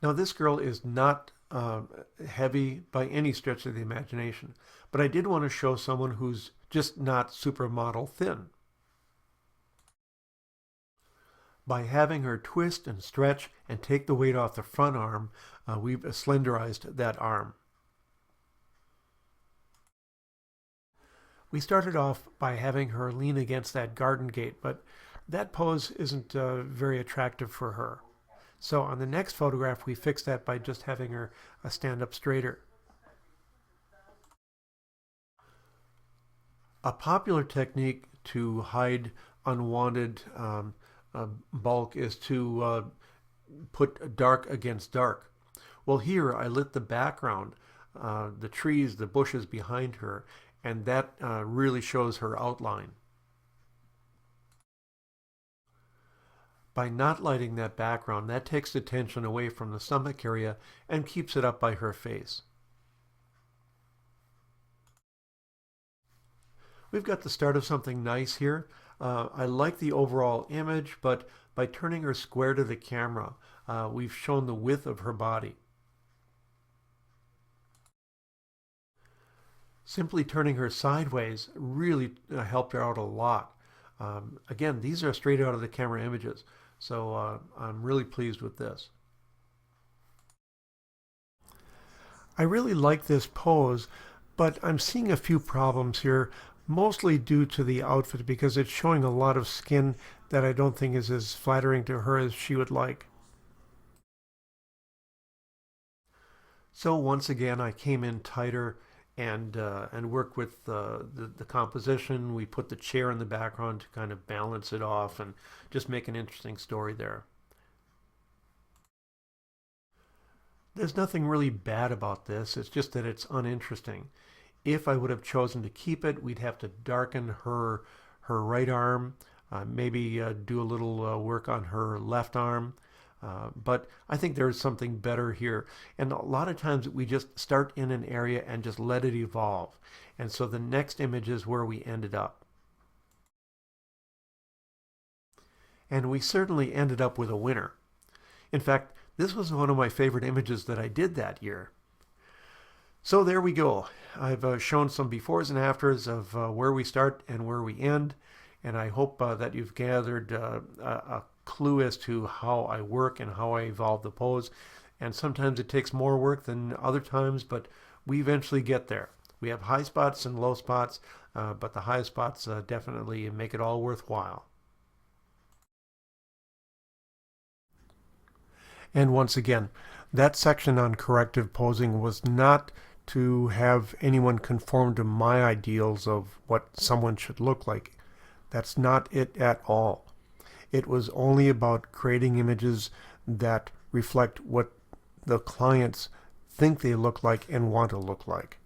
Now, this girl is not heavy by any stretch of the imagination, but I did want to show someone who's just not supermodel thin. By having her twist and stretch and take the weight off the front arm, we've slenderized that arm. We started off by having her lean against that garden gate, but that pose isn't very attractive for her. So on the next photograph, we fixed that by just having her stand up straighter. A popular technique to hide unwanted bulk is to put dark against dark. Well, here I lit the background, the trees, the bushes behind her, and that really shows her outline. By not lighting that background, that takes the attention away from the stomach area and keeps it up by her face. We've got the start of something nice here. I like the overall image, but by turning her square to the camera, we've shown the width of her body. Simply turning her sideways really helped her out a lot. Again, these are straight out of the camera images, so I'm really pleased with this. I really like this pose, but I'm seeing a few problems here, mostly due to the outfit because it's showing a lot of skin that I don't think is as flattering to her as she would like. So once again, I came in tighter and worked with the composition. We put the chair in the background to kind of balance it off and just make an interesting story there. There's nothing really bad about this. It's just that it's uninteresting. If I would have chosen to keep it, we'd have to darken her right arm, maybe do a little work on her left arm. But I think there's something better here. And a lot of times we just start in an area and just let it evolve. And so the next image is where we ended up. And we certainly ended up with a winner. In fact, this was one of my favorite images that I did that year. So there we go. I've shown some befores and afters of where we start and where we end. And I hope that you've gathered a clue as to how I work and how I evolve the pose. And sometimes it takes more work than other times, but we eventually get there. We have high spots and low spots, but the high spots definitely make it all worthwhile. And once again, that section on corrective posing was not to have anyone conform to my ideals of what someone should look like. That's not it at all. It was only about creating images that reflect what the clients think they look like and want to look like.